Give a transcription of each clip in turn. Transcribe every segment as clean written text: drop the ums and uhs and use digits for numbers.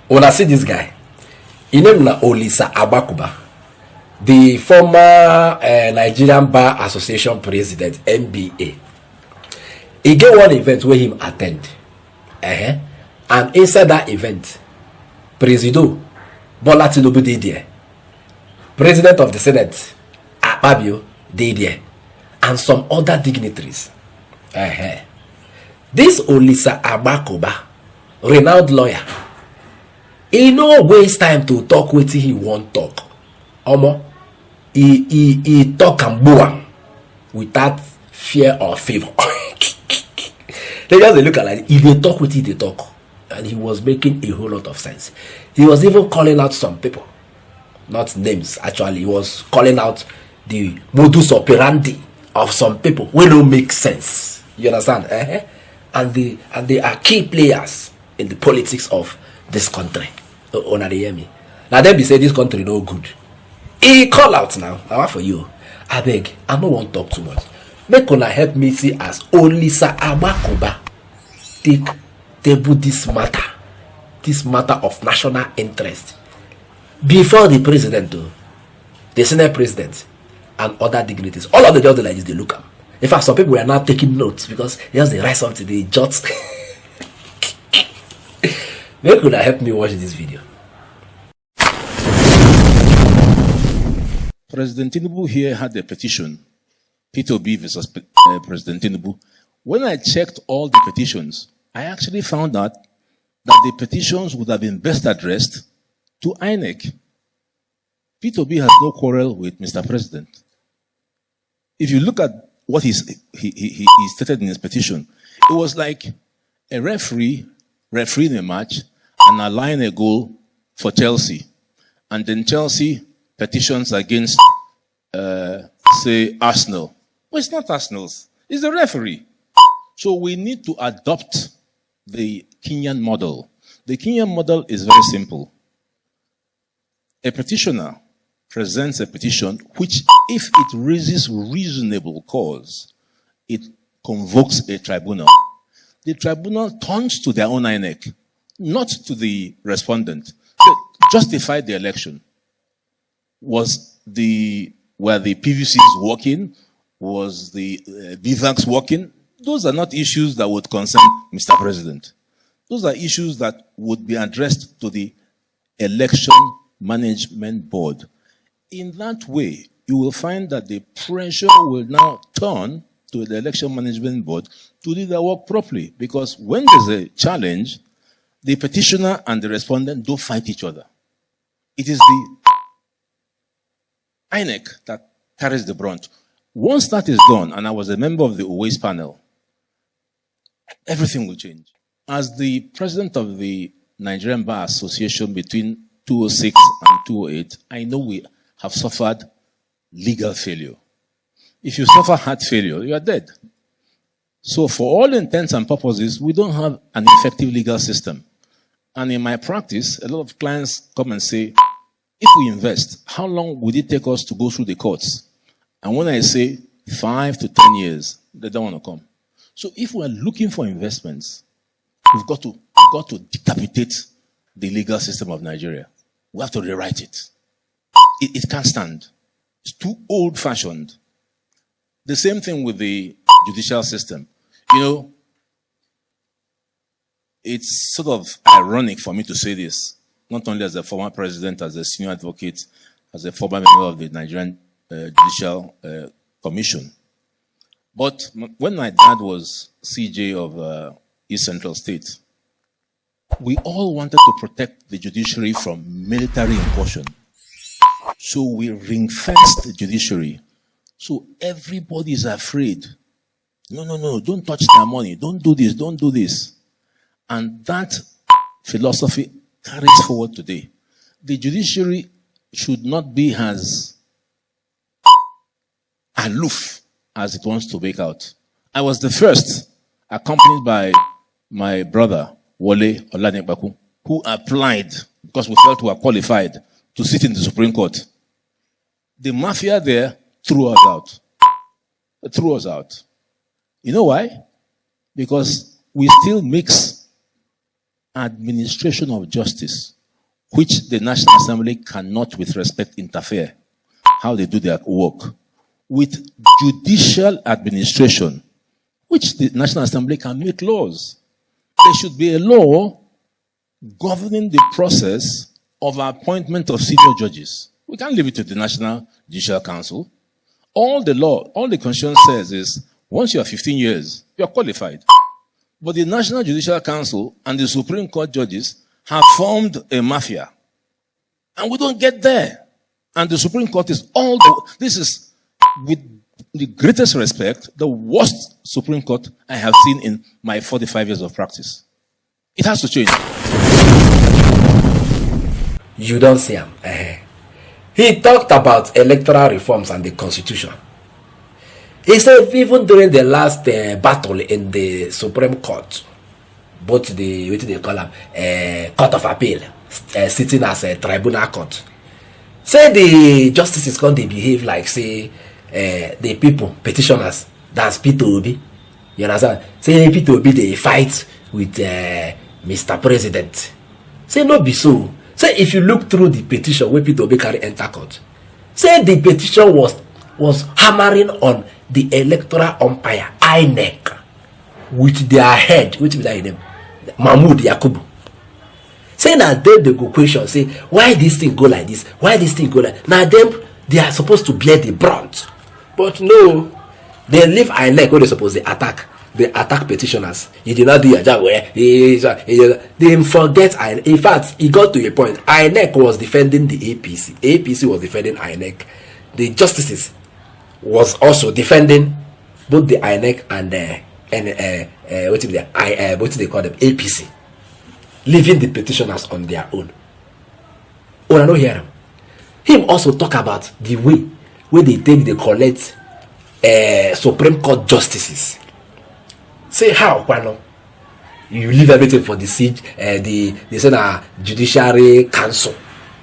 When I see this guy, he name na Olisa Agbakoba, the former Nigerian Bar Association president, MBA. He get one event where him attend. And inside that event, Presido Bola Tinubu dey there. President of the Senate, Akpabio, dey there. And some other dignitaries. This Olisa Agbakoba, renowned lawyer, he no waste time to talk wetin he wan talk. Omo, he talk and boam without fear or favor. They just look at like if they talk with it, they talk. And he was making a whole lot of sense. He was even calling out some people. Not names, actually. He was calling out the modus operandi of some people who don't make sense. You understand? And they are key players in the politics of this country. They hear me. Now they be say this country no good. He call out now. Now for you. I beg, I don't want to talk too much. Make una help me see as Olisa Agbakoba take table this matter of national interest before the president, the Senate president, and other dignitaries. All of the judges like this, they look up. In fact, some people are now taking notes because just they write something, they jot. Maybe could help me watch this video. President Tinubu here had a petition, P2B versus President Tinubu. When I checked all the petitions, I actually found out that the petitions would have been best addressed to INEC. P2B has no quarrel with Mr. President. If you look at what he stated in his petition, it was like a referee refereeing a match and allowing a goal for Chelsea. And then Chelsea petitions against, say, Arsenal. Well, it's not Arsenal's. It's the referee. So we need to adopt the Kenyan model. The Kenyan model is very simple. A petitioner presents a petition which, if it raises reasonable cause, it convokes a tribunal. The tribunal turns to their own INEC, not to the respondent. They justify the election. Were the PVCs working? Was the BVACs working? Those are not issues that would concern Mr. President. Those are issues that would be addressed to the Election Management Board. In that way, you will find that the pressure will now turn to the Election Management Board to do their work properly. Because when there's a challenge, the petitioner and the respondent don't fight each other. It is the INEC that carries the brunt. Once that is done, and I was a member of the OOoooo panel, everything will change. As the president of the Nigerian Bar Association between 2006 and 2008, I know we have suffered legal failure. If you suffer heart failure, you are dead. So for all intents and purposes, we don't have an effective legal system. And in my practice, a lot of clients come and say, if we invest, how long would it take us to go through the courts? And when I say 5 to 10 years, they don't want to come. So if we're looking for investments, we've got to decapitate the legal system of Nigeria. We have to rewrite it. It can't stand. It's too old-fashioned. The same thing with the judicial system. You know, it's sort of ironic for me to say this, not only as a former president, as a senior advocate, as a former member of the Nigerian Judicial Commission. But when my dad was CJ of East Central State, we all wanted to protect the judiciary from military incursion. So we ring-fenced the judiciary. So everybody is afraid. No, don't touch their money. Don't do this, don't do this. And that philosophy carries forward today. The judiciary should not be as aloof as it wants to make out. I was the first, accompanied by my brother, Wole Olanekbaku, who applied, because we felt we were qualified, to sit in the Supreme Court. The mafia there threw us out. They threw us out. You know why? Because we still mix administration of justice, which the National Assembly cannot with respect interfere, how they do their work, with judicial administration, which the National Assembly can make laws. There should be a law governing the process of appointment of senior judges. We can't leave it to the National Judicial Council. All the Constitution says is, once you are 15 years, you are qualified. But the National Judicial Council and the Supreme Court judges have formed a mafia. And we don't get there. And the Supreme Court is this is, with the greatest respect, the worst Supreme Court I have seen in my 45 years of practice. It has to change. You don't see him. He talked about electoral reforms and the constitution. He said even during the last battle in the Supreme Court, both the, what do they call them, Court of Appeal, sitting as a tribunal court, say the justices can't behave like, say, the people, petitioners, that's P2B. You understand? Say P2B, they fight with Mr. President. Say no be so. Say if you look through the petition where P2B carry enter court, say the petition was hammering on the electoral umpire, INEC, with their head, which is their name, Mahmoud Yakubu. Say now then they go question, say, why this thing go like this? Why this thing go like now them they are supposed to bear the brunt. But no, they leave INEC where they supposed to attack. They attack petitioners. You did not do your job where they forget. In fact, it got to a point. INEC was defending the APC. APC was defending INEC. The justices was also defending both the INEC and what do they call them, APC, leaving the petitioners on their own. Oh, I don't hear him. Him also talk about the way where they collect Supreme Court justices. Say how, Kwano? You leave everything for the siege, they say Judiciary Council,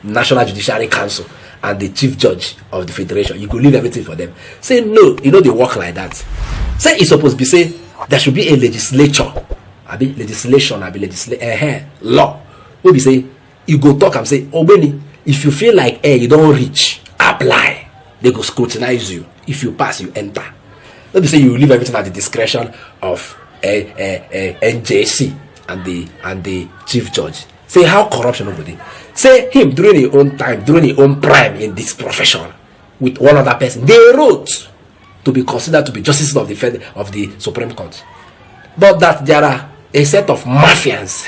National Judiciary Council, and the Chief Judge of the Federation. You could leave everything for them. Say no, you know they work like that. Say it's supposed to be, say there should be a legislature, law. What we say, you go talk and say, oh Benny, if you feel like you don't reach, apply. They go scrutinize you. If you pass, you enter. Let me say you leave everything at the discretion of NJC and the Chief Judge. Say how corruption over there. Say him during his own time, during his own prime in this profession, with one other person, they wrote to be considered to be justices of the Supreme Court. But that there are a set of mafians.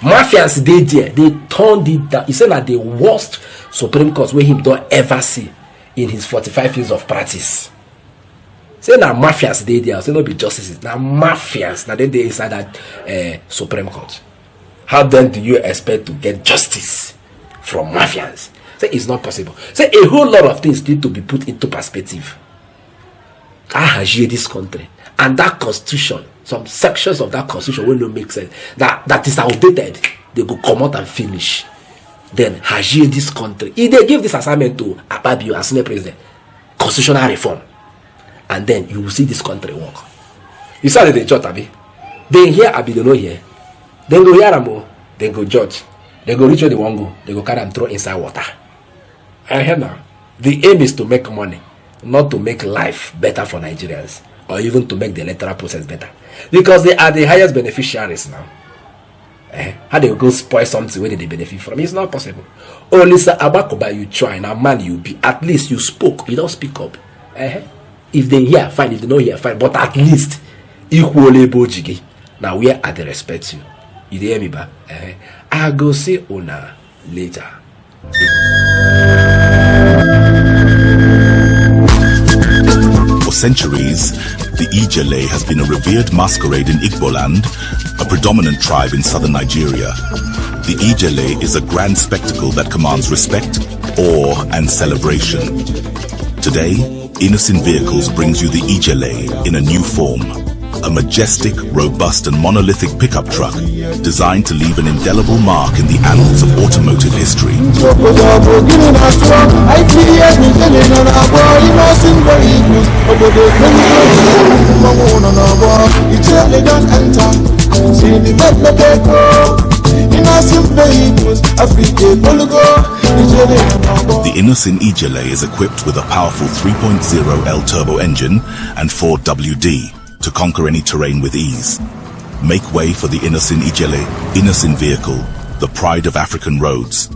Mafians they turned it down. He said that the worst Supreme Court where him don't ever see in his 45 years of practice. Say now mafias they there, say no be justices. Now mafias, now they inside that Supreme Court. How then do you expect to get justice from mafians? Say it's not possible. Say a whole lot of things need to be put into perspective. I have this country and that constitution, some sections of that constitution will not make sense. That is outdated. They go come out and finish. Then Hajie this country. If they give this assignment to Akpabio as Senate President, constitutional reform, and then you will see this country work. You saw that they judge Abi. Then hear Abi, they know here. Then go hear Amo. Then go judge. Then go reach where they want go. They go carry and throw inside water. I hear now. The aim is to make money, not to make life better for Nigerians, or even to make the electoral process better. Because they are the highest beneficiaries now. How they go spoil something where they benefit from? It's not possible. Olisa, Agbakoba, you try. Now, man, you be. At least you spoke. You don't speak up. If they hear, fine. If they don't hear, fine. But at least, equally bojigi. Now, where are they respect you? You hear me, ba? I'll go see Ona later. For centuries, the Ijele has been a revered masquerade in Igboland, a predominant tribe in southern Nigeria. The Ijele is a grand spectacle that commands respect, awe, and celebration. Today, Innocent Vehicles brings you the Ijele in a new form. A majestic, robust, and monolithic pickup truck designed to leave an indelible mark in the annals of automotive history. The Innocent Ijele is equipped with a powerful 3.0 L turbo engine and 4WD to conquer any terrain with ease. Make way for the Innocent Ijele, innocent vehicle, the pride of African roads.